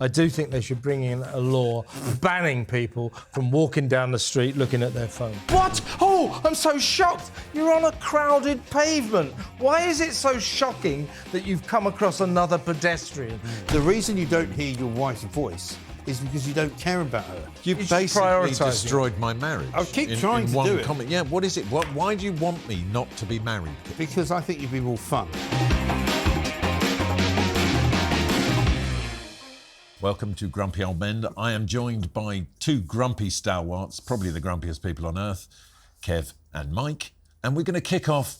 I do think they should bring in a law banning people from walking down the street looking at their phone. What? Oh, I'm so shocked. You're on a crowded pavement. Why is it so shocking that you've come across another pedestrian? The reason you don't hear your wife's voice is because you don't care about her. You basically destroyed my marriage. I keep trying to do it. Comment. Yeah, what is it? Why do you want me not to be married? Because I think you'd be more fun. Welcome to Grumpy Old Men. I am joined by two grumpy stalwarts, probably the grumpiest people on earth, Kev and Mike. And we're going to kick off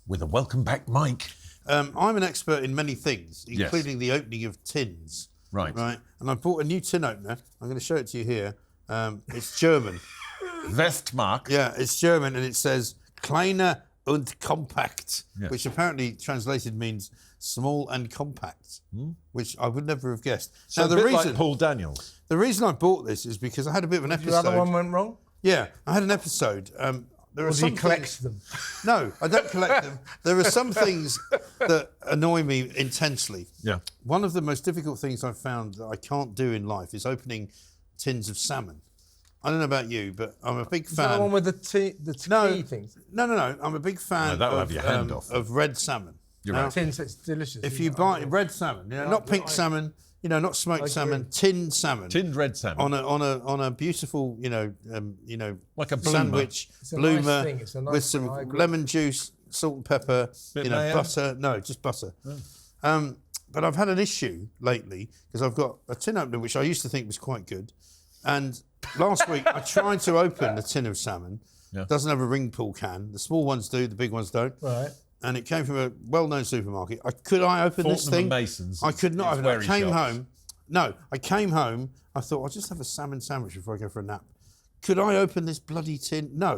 with a welcome back, Mike. I'm an expert in many things, including the opening of tins. Right. And I bought a new tin opener. I'm going to show it to you here. It's German. Westmark. Yeah, it's German, and it says Kleiner und Kompakt, which apparently translated means small and compact, which I would never have guessed. So now, like Paul Daniels. The reason I bought this is because I had a bit of an episode. The other one went wrong? Yeah, I had an episode. There are some collects them? No, I don't collect them. There are some things that annoy me intensely. Yeah. One of the most difficult things I've found that I can't do in life is opening tins of salmon. I don't know about you, but I'm a big fan. Is that the one with the tea things? No. I'm a big fan of red salmon. You're right. Tins, it's delicious. If you buy red salmon, not pink salmon, not smoked salmon, tinned salmon. Tinned red salmon. On a beautiful, like a sandwich, bloomer nice with some lemon juice, salt and pepper, butter. No, just butter. Oh. But I've had an issue lately because I've got a tin opener which I used to think was quite good, and last week I tried to open a tin of salmon. Yeah. Doesn't have a ring pull can. The small ones do, the big ones don't. Right. And it came from a well-known supermarket. Could I open this thing? Masons. I could not open it. I came home. No, I came home. I thought, I'll just have a salmon sandwich before I go for a nap. Could I open this bloody tin? No.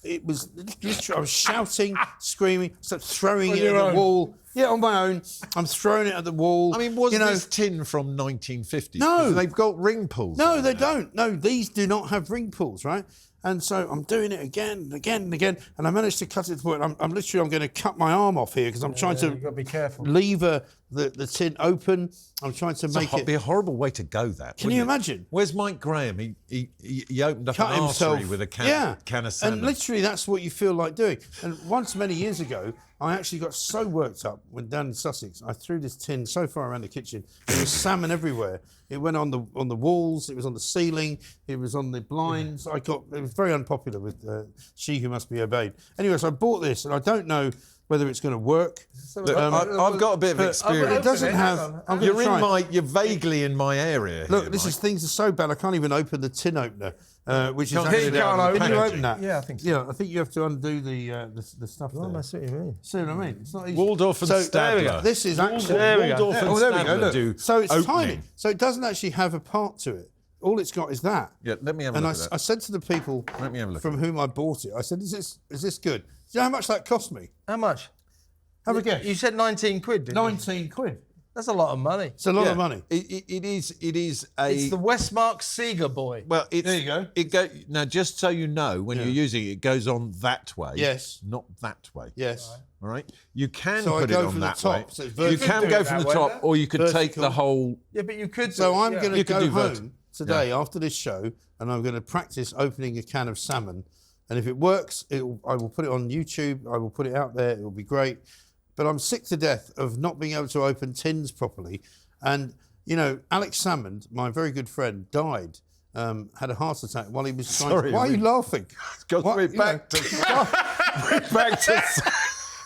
It was literally, I was shouting, screaming, started throwing it at the wall. Yeah, on my own. I'm throwing it at the wall. I mean, was this tin from 1950? No. They've got ring pulls. No, they don't. No, these do not have ring pulls, right? And so I'm doing it again and again and again, and I managed to cut it to the point. I'm going to cut my arm off here because I'm trying to you've got to be careful. Lever the tin open. I'm trying to make it. It'd be a horrible way to go. That. Can you imagine? Where's Mike Graham? He opened up an artery with a can of salmon. And literally that's what you feel like doing. And once many years ago, I actually got so worked up when down in Sussex, I threw this tin so far around the kitchen. There was salmon everywhere. It went on the walls. It was on the ceiling. It was on the blinds. It was very unpopular with She Who Must Be Obeyed. Anyway, so I bought this, and I don't know whether it's going to work. Look, I've got a bit of experience. It doesn't have. You're vaguely in my area. Look, here, things are so bad. I can't even open the tin opener, which is actually. Can you open that? Yeah, I think so. Yeah, I think you have to undo the stuff there. I see what you mean. See what I mean? It's not easy. Waldorf and Stadler. This is actually Waldorf and Stadler do. So it's opening. tiny. So it doesn't actually have a part to it. All it's got is that. Yeah, let me have a look at that. I said to the people from whom I bought it, I said, is this good? Do you know how much that cost me? How much? Have a guess. You said 19 quid, didn't you? 19 quid. That's a lot of money. It's a lot of money. It is a... It's the Westmark Seeger boy. Well, there you go. Now, just so you know, when you're using it, it goes on that way. Yes. Not that way. Yes. All right? You can put it on that way. So you can go from the top, or you could take the whole... Yeah, but you could... So I'm going to go home today after this show, and I'm going to practice opening a can of salmon. And if it works, I will put it on YouTube. I will put it out there. It will be great. But I'm sick to death of not being able to open tins properly. And, Alex Salmond, my very good friend, died, had a heart attack while he was trying to... Why are you laughing? Back to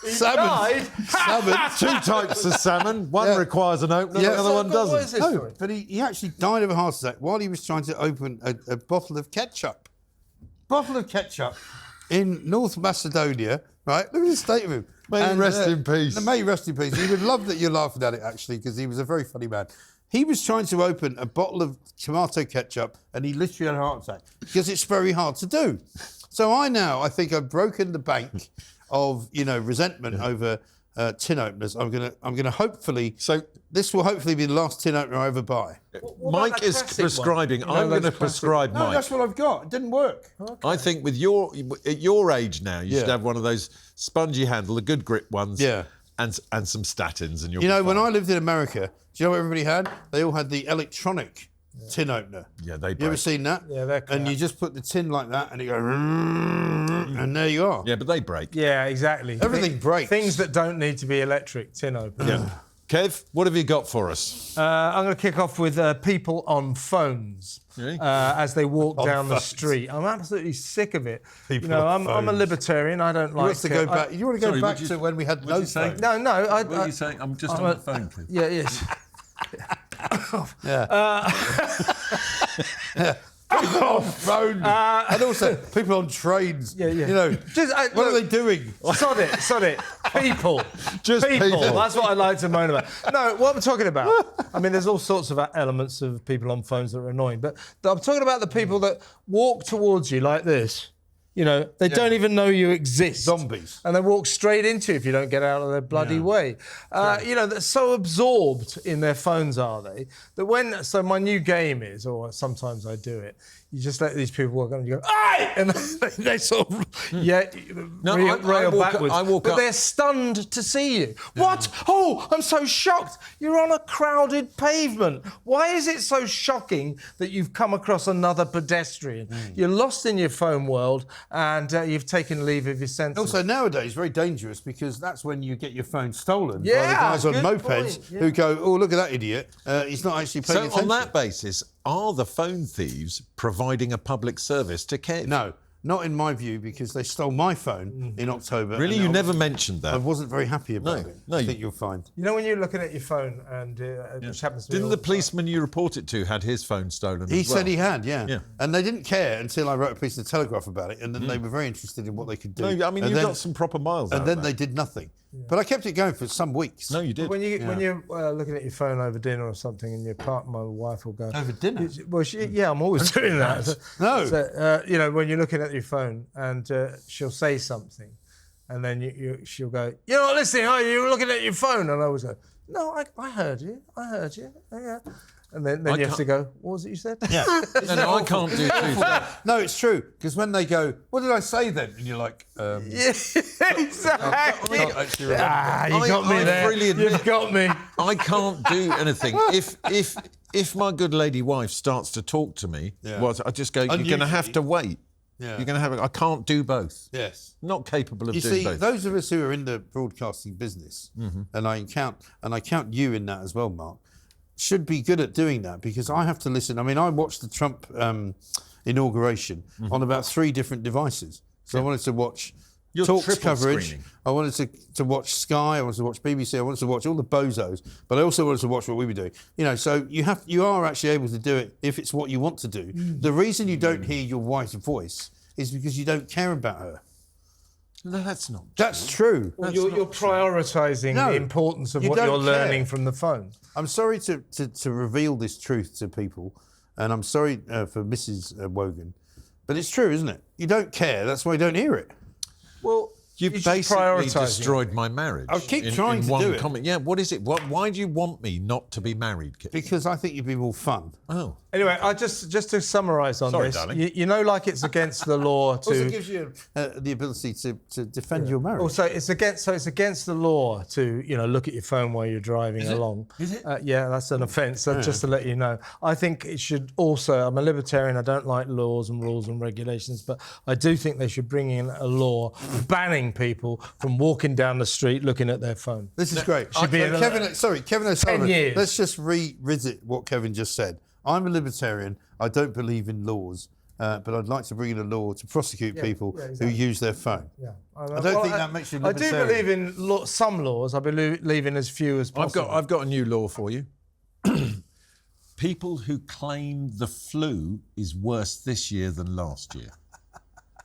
salmon. Salmon. Two types of salmon. One requires an opener, the other one doesn't. No, but he actually died of a heart attack while he was trying to open a bottle of ketchup. Bottle of ketchup in North Macedonia, right? Look at the state of him. May he rest in peace. May he rest in peace. He would love that you're laughing at it, actually, because he was a very funny man. He was trying to open a bottle of tomato ketchup, and he literally had a heart attack because it's very hard to do. So I think I've broken the bank of resentment over tin openers. I'm gonna hopefully. So this will hopefully be the last tin opener I ever buy. Mike is prescribing. I'm going to prescribe Mike. No, that's what I've got. It didn't work. Okay. I think at your age now, you should have one of those spongy handle, the good grip ones. Yeah. and some statins, and you'll You know, be when fine. I lived in America, do you know what everybody had? They all had the electronic tin opener. Yeah, they You ever break. seen that? Yeah, they're And crap. you just put the tin like that, and it goes, and there you are. Yeah, but they break. Yeah, exactly. Everything breaks. Things that don't need to be electric, tin opener. Yeah. Kev, what have you got for us? I'm going to kick off with people on phones Really? as they walk down the phones. street. I'm absolutely sick of it. People you know, on I'm a phones. libertarian. I don't You like want to go back? You want to go Sorry, back would you- to when we had would no you say- phone? No, no. What are you saying? I'm just on the phone, Kev. Yeah, yes. On phones. And also people on trains. Yeah, yeah. You know, Just, what are look, they doing? Sod it. People. Just people. That's what I like to moan about. No, what I'm talking about, I mean, there's all sorts of elements of people on phones that are annoying, but I'm talking about the people that walk towards you like this. You know, they don't even know you exist. Zombies. And they walk straight into you if you don't get out of their bloody way. You know, they're so absorbed in their phones, are they, that so my new game is, or sometimes I do it, you just let these people walk up and you go, "Aye!" And they sort of, rail backwards. But they're stunned to see you. What? Oh, I'm so shocked. You're on a crowded pavement. Why is it so shocking that you've come across another pedestrian? You're lost in your phone world and you've taken leave of your senses. Also, nowadays, very dangerous because that's when you get your phone stolen by the Yeah, guys on good mopeds point, yeah. who go, "Oh, look at that idiot! He's not actually paying So attention." on that basis, are the phone thieves providing a public service to Kev? No, not in my view, because they stole my phone in October. Really? and You I never wasn't- mentioned I that. wasn't very happy about it. no, I you- think you'll find. You know when you're looking at your phone and which happens to me Didn't all the time. policeman you report it to had his phone stolen He as well? said he had, yeah. Yeah. And they didn't care until I wrote a piece of the Telegraph about it, and then they were very interested in what they could do. No, I mean, and you then, got some proper miles out And then of they that. did nothing. But I kept it going for some weeks. No, you did. When you're looking at your phone over dinner or something, and your partner, my wife, will go Over dinner? Well, yeah, I'm always doing that. No. So, you know, when you're looking at your phone, and she'll say something, and then she'll go, "You're not listening, are you? You're looking at your phone." And I always go, "No, I heard you. I heard you. Yeah." And then you have to go, "What was it you said?" Yeah. No, I can't do two things. No, it's true. Because when they go, "What did I say then?" And you're like, Yeah, exactly. can't actually remember. You got me I there. freely admit- You've got me. I can't do anything. If my good lady wife starts to talk to me, Yeah. well, I just go, "You're going to have to wait. Yeah. You're going to have. I can't do both. Yes. Not capable of You doing see, both." those of us who are in the broadcasting business, and I count you in that as well, Mark, should be good at doing that, because I have to listen. I mean, I watched the Trump inauguration on about 3 different devices. So I wanted to watch You're Talk's triple coverage. screening. I wanted to watch Sky. I wanted to watch BBC. I wanted to watch all the bozos, but I also wanted to watch what we were doing. You know, so you are actually able to do it if it's what you want to do. The reason you don't hear your wife's voice is because you don't care about her. No, that's not. That's true. Well, you're prioritising No, the importance of you what don't you're care. learning from the phone. I'm sorry to reveal this truth to people, and I'm sorry for Mrs. Wogan, but it's true, isn't it? You don't care. That's why you don't hear it. Well, You've just basically prioritising. destroyed my marriage. I keep in trying to one do it. comment. Yeah, what is it? Why do you want me not to be married, Kev? Because I think you'd be more fun. Oh. Anyway, I just to summarise on Sorry, this, darling. you know, like it's against the law to. Also gives you the ability to defend your marriage. Also, it's against the law to look at your phone while you're driving along. Is it? Yeah, that's an offence. Just to let you know, I think it should also. I'm a libertarian. I don't like laws and rules and regulations, but I do think they should bring in a law banning people from walking down the street looking at their phone. This is great. Should be Kevin O'Sullivan. years. Let's just revisit what Kevin just said. I'm a libertarian. I don't believe in laws, but I'd like to bring in a law to prosecute people exactly. who use their phone. Yeah, I don't think that makes you I do libertarian. believe in some laws. I believe in as few as possible. I've got a new law for you. People who claim the flu is worse this year than last year.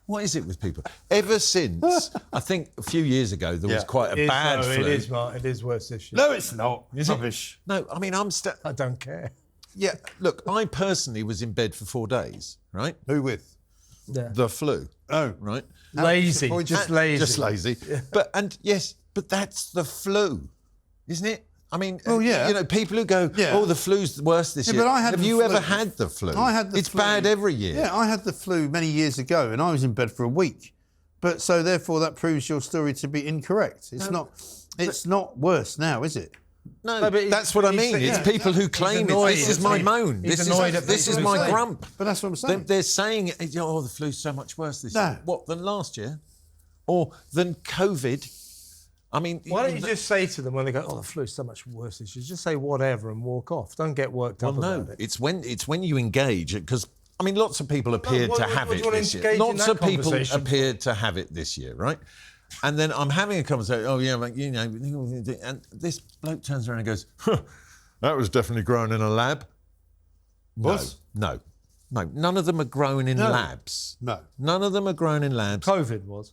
What is it with people? Ever since, I think a few years ago, there was Yeah. quite a bad flu. It is, Mark. It is worse this year. No, it's not. Is it? Rubbish. No, I mean, I don't care. Yeah, look, I personally was in bed for 4 days, right? Who with? Yeah. The flu, Oh, right? Lazy, Just just lazy. Just lazy. But that's the flu, isn't it? I mean, Oh, yeah. People who go, Yeah. "Oh, the flu's worse this Yeah, year." but I had Have the you flu. ever had the flu? I had the It's flu. bad every year. Yeah, I had the flu many years ago, and I was in bed for a week. But so therefore, that proves your story to be incorrect. It's not. It's not worse now, is it? No, but that's what I mean. It's people who claim it. This is my moan. This is my grump. But that's what I'm saying. They're saying, oh, the flu's so much worse this year. What, than last year? Or than COVID? I mean... Why don't you just say to them when they go, oh, the flu's so much worse this year, just say whatever and walk off. Don't get worked up about it. It's when you engage, because, I mean, lots of people appeared to have it this year. Engage in Lots that of people conversation? appeared to have it this year, right? And then I'm having a conversation, oh, yeah, like, you know, and this bloke turns around and goes, huh, that was definitely grown in a lab. No, none of them are grown in labs. No. None of them are grown in labs. COVID was.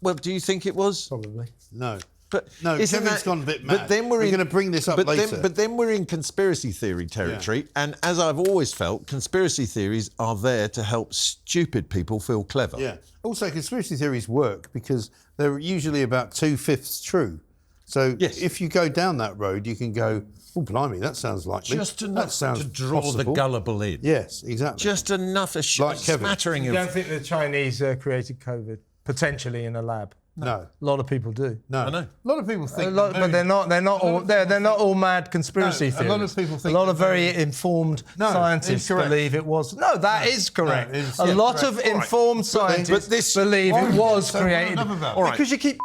Well, do you think it was? Probably. No. But No, isn't Kevin's gone a bit mad. But then we're going to bring this up later. But then we're in conspiracy theory territory, and as I've always felt, conspiracy theories are there to help stupid people feel clever. Yeah. Also, conspiracy theories work because they're usually about 2/5 true. So if you go down that road, you can go, oh, blimey, that sounds likely. Just enough that sounds to draw possible. the gullible in. Yes, exactly. Just enough, a Like Kevin. smattering You of... don't think the Chinese created COVID potentially in a lab? No. A lot of people do. No. I know. A lot of people think... But they're not all mad conspiracy theories. a lot of people think... A lot of very informed scientists incorrect. believe it was... No, that is correct. No, it's a lot correct. of informed scientists believe it was created. All right. Because you keep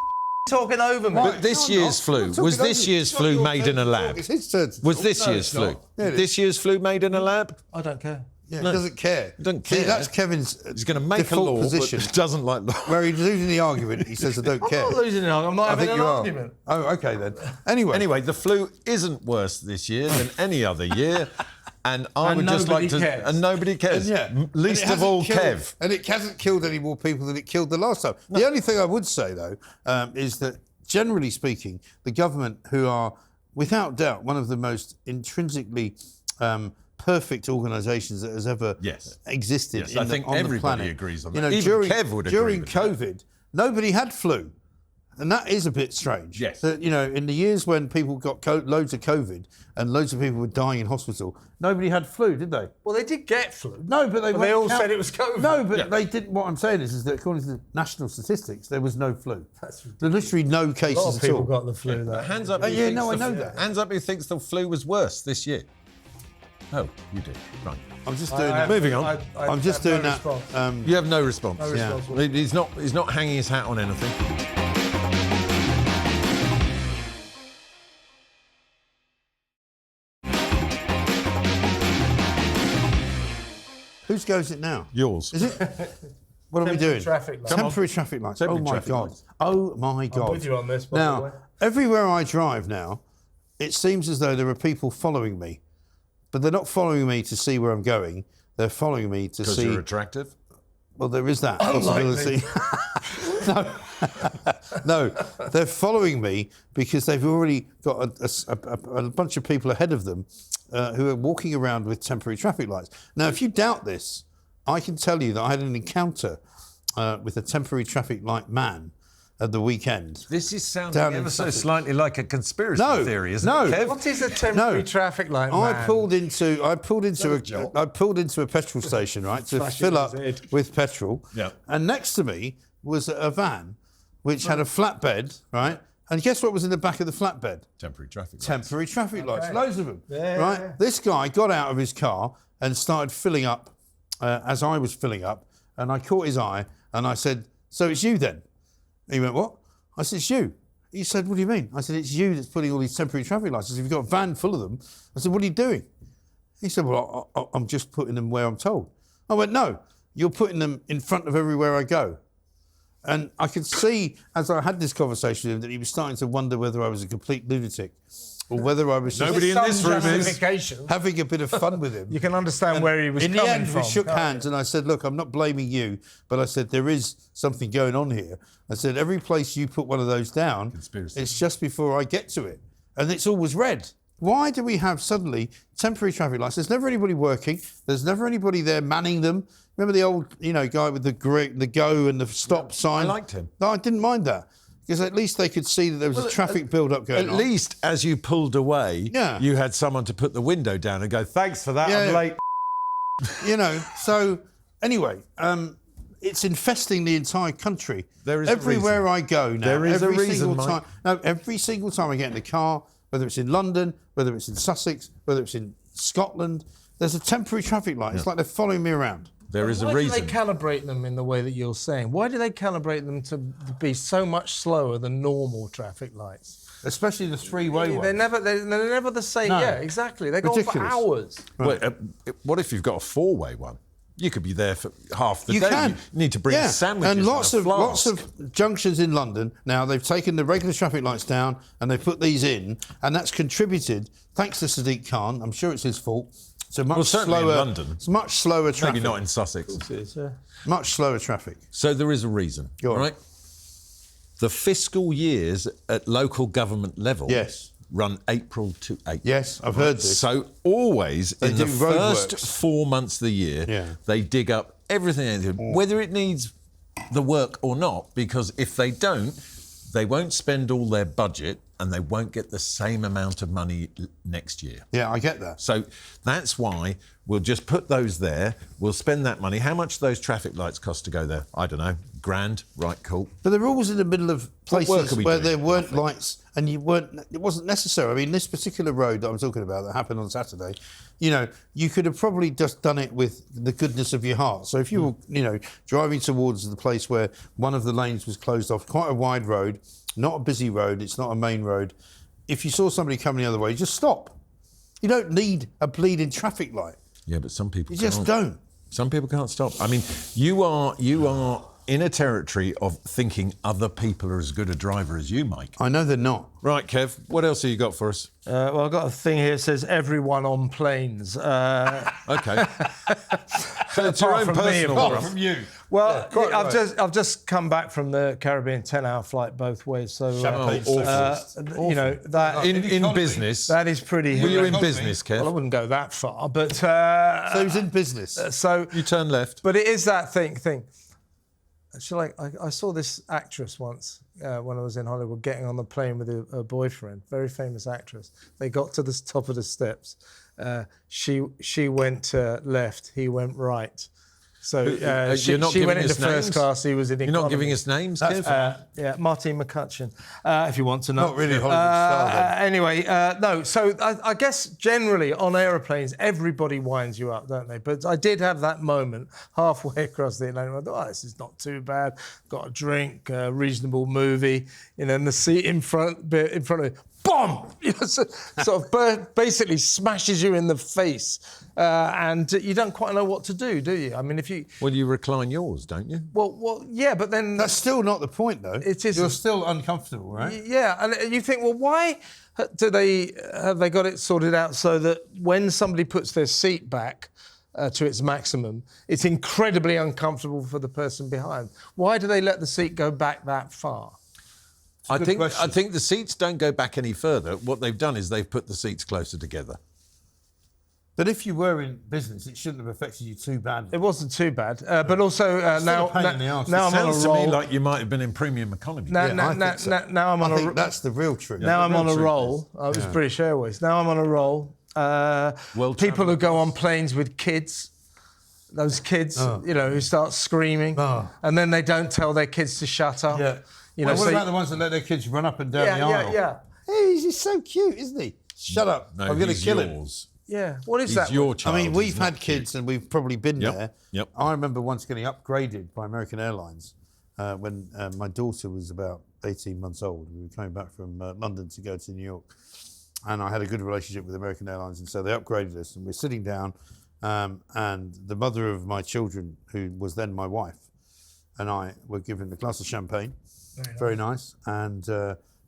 talking over me. But this year's flu, was this year's flu made in a lab? It's his turn. Was this year's flu? Yeah, it is. This year's flu made in a lab? I don't care. Yeah, he doesn't care. Doesn't See, care. that's Kevin's He's going to make a default law, position. but doesn't like law. Where he's losing the argument, he says, I don't care. I'm not losing an argument. I'm not I having think an you are. argument. Oh, OK, then. Anyway, The flu isn't worse this year than any other year. And I would just like to... cares. And nobody cares. yeah. Least And it of all, hasn't killed- Kev. And it hasn't killed any more people than it killed the last time. The only thing I would say, though, is that, generally speaking, the government, who are, without doubt, one of the most intrinsically perfect organisations that has ever existed Yes, I think on the everybody planet. agrees on You that. know, Even Kev would agree during with that. COVID, nobody had flu. And that is a bit strange. Yes. That, you know, in the years when people got loads of COVID and loads of people were dying in hospital, nobody had flu, did they? Well, they did get flu. No, but they all count- said it was COVID. No, but they didn't. What I'm saying is that according to the national statistics, there was no flu. That's ridiculous. There's literally no cases A lot of at people all. got the flu, though. Hands up. Oh, who yeah, thinks no, I the- know that. Hands up who thinks the flu was worse this year. Oh, you did. Right. I'm just doing that. Moving on. I'm just doing that. You have no response. No response. Yeah. He's not hanging his hat on anything. Whose goes it now? Yours. Is it? What are we doing? Traffic lights. Temporary traffic lights. Temporary oh my traffic God. lights. Oh my God. with you on this, by the Now, way. everywhere I drive now, it seems as though there are people following me, but they're not following me to see where I'm going. They're following me to Because see. you're attractive. Well, there is that Unlikely. possibility. No, they're following me because they've already got a bunch of people ahead of them who are walking around with temporary traffic lights. Now, if you doubt this, I can tell you that I had an encounter with a temporary traffic light man at the weekend. This is sounding Down in ever so Sussex. slightly like a conspiracy No, theory, isn't no. it, Kev? What is a temporary traffic light, man? I pulled into a petrol station, right, to Flashing fill up his head. with petrol. Yeah. And next to me was a van which had a flatbed, right? And guess what was in the back of the flatbed? Temporary traffic lights. Temporary traffic lights, Okay. loads of them. Yeah, right? yeah. This guy got out of his car and started filling up as I was filling up, and I caught his eye and I said, "So it's you then?" He went, "What?" I said, "It's you." He said, "What do you mean?" I said, "It's you that's putting all these temporary traffic lights. I said, you've got a van full of them." I said, "What are you doing?" He said, "Well, I'm just putting them where I'm told." I went, "No, you're putting them in front of everywhere I go." And I could see, as I had this conversation with him, that he was starting to wonder whether I was a complete lunatic or whether I was just Nobody in this room is. justification. having a bit of fun with him. You can understand where he was In coming the end, from. we shook can't you? hands and I said, "Look, I'm not blaming you, but I said, there is something going on here." I said, "Every place you put one of those down, Conspiracy. it's just before I get to it. And it's always red." Why do we have suddenly temporary traffic lights? There's never anybody working. There's never anybody there manning them. Remember the old, guy with the go and the stop sign? I liked him. No, I didn't mind that. Because at least they could see that there was a traffic build-up going on. At least as you pulled away, Yeah. you had someone to put the window down and go, "Thanks for that, I'm Yeah. late." So anyway, it's infesting the entire country. There is a everywhere reason. I go now. There is a every reason, single Mike. time. No, every single time I get in the car, whether it's in London, whether it's in Sussex, whether it's in Scotland, there's a temporary traffic light. It's like they're following me around. There is a Why reason. do they calibrate them in the way that you're saying? Why do they calibrate them to be so much slower than normal traffic lights? Especially the three-way ones. They're never the same. No. Yeah, exactly. They go on for Ridiculous. hours. Well, what if you've got a four-way one? You could be there for half the You day. can. You need to bring sandwiches and lots a of flask. junctions in London now. They've taken the regular traffic lights down and they put these in, and that's contributed, thanks to Sadiq Khan. I'm sure it's his fault. So much certainly in slower. London. It's much slower traffic. Maybe not in Sussex. Much slower traffic. So there is a reason, Go on. right? The fiscal years at local government level Yes. run April to April. Yes, I've heard this. So always in do the first roadworks. 4 months of the year, Yeah. they dig up everything, whether it needs the work or not, because if they don't, they won't spend all their budget and they won't get the same amount of money next year. Yeah, I get that. So that's why we'll just put those there. We'll spend that money. How much do those traffic lights cost to go there? I don't know. £1,000. Right, cool. But they're always in the middle of What work places are we where doing, there weren't roughly? lights and it wasn't necessary. I mean, this particular road that I'm talking about that happened on Saturday, you could have probably just done it with the goodness of your heart. So if you were, driving towards the place where one of the lanes was closed off, quite a wide road, not a busy road, it's not a main road. If you saw somebody coming the other way, just stop. You don't need a bleeding traffic light. Yeah, but some people You just can't. don't. Some people can't stop. I mean, you are in a territory of thinking other people are as good a driver as you, Mike. I know they're not. Right, Kev, what else have you got for us? Well, I've got a thing here that says everyone on planes. Okay. So it's your Apart own from me, personal of one. course. From you. Well, quite I've just come back from the Caribbean 10-hour flight both ways, so Champagne socialist. that In business. that is pretty. Were you in Economy. business, Kev? Well, I wouldn't go that far, but So he's in business. so. You turn left. But it is that thing. Actually, I saw this actress once when I was in Hollywood getting on the plane with her boyfriend, very famous actress. They got to the top of the steps. She went left, he went right. So you're not she giving went into us first names? class, he was in You're economy. not giving us names, Kev? Yeah, Martine McCutcheon, if you want to know. Not really Hollywood style, then. Anyway, no, so I guess generally on aeroplanes, everybody winds you up, don't they? But I did have that moment halfway across the Atlantic. I thought, this is not too bad. Got a drink, a reasonable movie, and the seat in front of me, bomb! Sort of basically smashes you in the face. And you don't quite know what to do you? I mean, if you... Well, you recline yours, don't you? Well, yeah, but then... That's still not the point, though. It isn't. You're still uncomfortable, right? Yeah, and you think, well, why have they got it sorted out so that when somebody puts their seat back to its maximum, it's incredibly uncomfortable for the person behind? Why do they let the seat go back that far? I good think question. the seats don't go back any further. What they've done is they've put the seats closer together. But if you were in business, it shouldn't have affected you too badly. It wasn't too bad, but also now a pain in the arse. now I'm on a Sounds to roll. me like you might have been in premium economy. Now I think so. now I'm on I a think that's the real truth. now I'm the on real a truth roll. I was British Airways. Now I'm on a roll. People who go on planes with kids. Those kids, who start screaming, and then they don't tell their kids to shut up. Yeah. What about the ones that let their kids run up and down the aisle? yeah. Hey, he's just so cute, isn't he? Shut up. No, I'm going to he's kill him. yours. Yeah. What is He's that? your child. I mean, we've He's not had kids and we've probably been Yep, there. yep. I remember once getting upgraded by American Airlines when my daughter was about 18 months old. We were coming back from London to go to New York. And I had a good relationship with American Airlines. And so they upgraded us. And we're sitting down and the mother of my children, who was then my wife, and I were given a glass of champagne. Very nice. And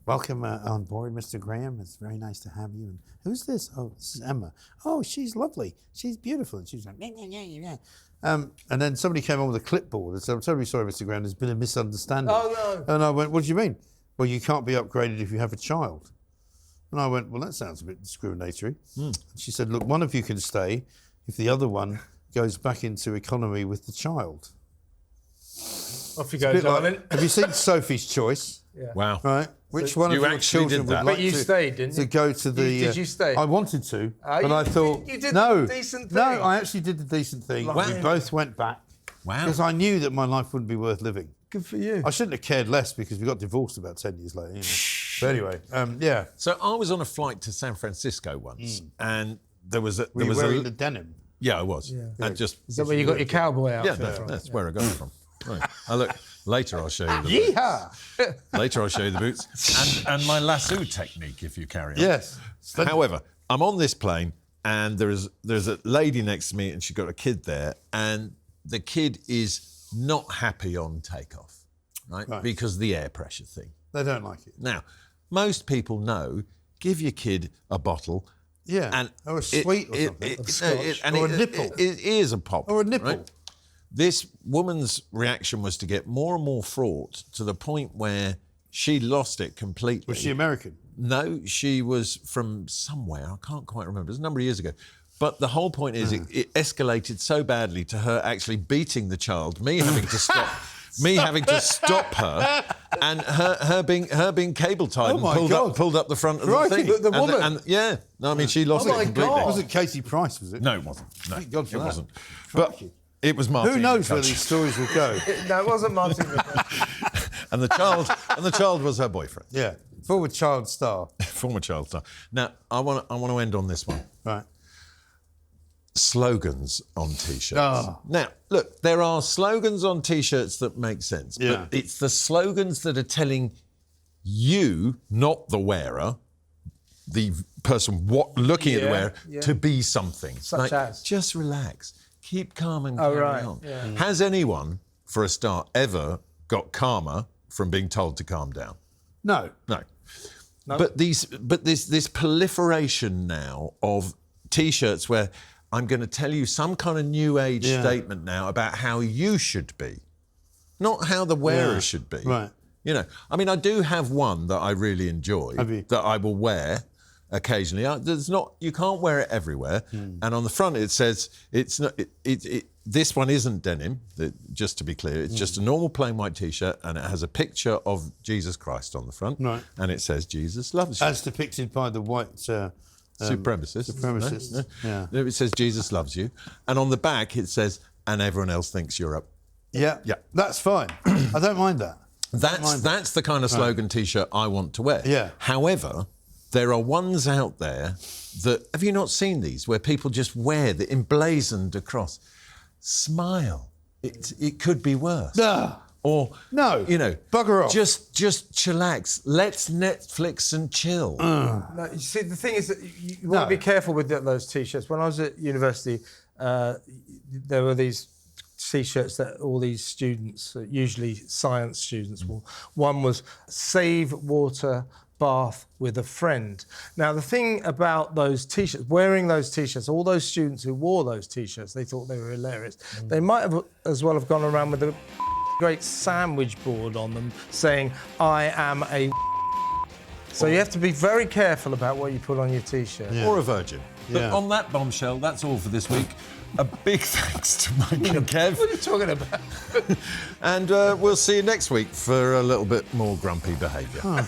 welcome on board, Mr. Graham. It's very nice to have you. And who's this? Oh, this is Emma. Oh, she's lovely. She's beautiful. And she was like, yeah. And then somebody came on with a clipboard and said, I'm terribly sorry, Mr. Graham, there's been a misunderstanding. Oh, no. And I went, what do you mean? Well, you can't be upgraded if you have a child. And I went, well, that sounds a bit discriminatory. And she said, look, one of you can stay if the other one goes back into economy with the child. Off you go, Bit like- darling. have you seen Sophie's Choice? Wow. Right. Which one of you your actually children did would that. like But you to, stayed, didn't to you? go to the? Did you stay? I wanted to, but you I thought you did no, the decent no. thing. I actually did the decent thing. Wow. We both went back, Wow. Because I knew that my life wouldn't be worth living. Good for you. I shouldn't have cared less because we got divorced about 10 years later. You know. But anyway, yeah. So I was on a flight to San Francisco once, and there was a... Were you wearing the denim? Yeah, I was. Yeah. And just... Is that where you got your cowboy outfit Yeah, from? that's where I got it from. Right. Look, later I'll show you the Yeehaw! Later I'll show you the boots. And my lasso technique, if you carry on. Yes. However, I'm on this plane, and there's a lady next to me, and she's got a kid there, and the kid is not happy on takeoff, right? Because of the air pressure thing. They don't like it. Now, most people know, give your kid a bottle. Yeah, And or a sweet or something. Or a nipple. It is a pop. Or a nipple. Right? This woman's reaction was to get more and more fraught to the point where she lost it completely. Was she American? No, she was from somewhere. I can't quite remember. It was a number of years ago. But the whole point is it escalated so badly to her actually beating the child, me having to stop... Me having to stop her, and her being cable tied and pulled up the front of the thing. The woman. No, I mean she lost it completely. It wasn't Katie Price, was it? No, it wasn't. No, Thank God for it that. wasn't. But it was Martin. Who knows where these stories will go? No, it wasn't Martin. and the child was her boyfriend. Yeah, former child star. Former child star. Now I want to end on this one. Right. Slogans on T-shirts. Oh. Now, look, there are slogans on T-shirts that make sense, Yeah. but it's the slogans that are telling you, not the wearer, the person looking at the wearer, to be something. Such as? Just relax, keep calm and carry on. Yeah. Has anyone, for a start, ever got calmer from being told to calm down? No. No. But this proliferation now of T-shirts where I'm going to tell you some kind of new age statement now about how you should be, not how the wearer should be. Right. You know, I mean, I do have one that I really enjoy that I will wear occasionally. You can't wear it everywhere. And on the front it says it's not. This one isn't denim. Just to be clear, it's just a normal plain white T-shirt, and it has a picture of Jesus Christ on the front. Right. And it says Jesus loves you. As depicted by the white... supremacists. Yeah. It says Jesus loves you, and on the back it says, and everyone else thinks you're up. Yeah. That's fine. I don't mind that. That's the kind of slogan T-shirt I want to wear. Yeah. However, there are ones out there that, have you not seen these, where people just wear the emblazoned across, smile. It could be worse. No. Or No. you know, Bugger off. Just chillax. Let's Netflix and chill. No, you see, the thing is that you want to be careful with those T-shirts. When I was at university, there were these T-shirts that all these students, usually science students, wore. One was "Save Water Bath with a Friend." Now, the thing about those T-shirts, wearing those T-shirts, all those students who wore those T-shirts, they thought they were hilarious. They might have as well have gone around with a great sandwich board on them saying, "I am a." So you have to be very careful about what you put on your T-shirt. Or a virgin. But Yeah. on that bombshell, that's all for this week. A big thanks to Mike and Kev. What are you talking about? And we'll see you next week for a little bit more grumpy behaviour.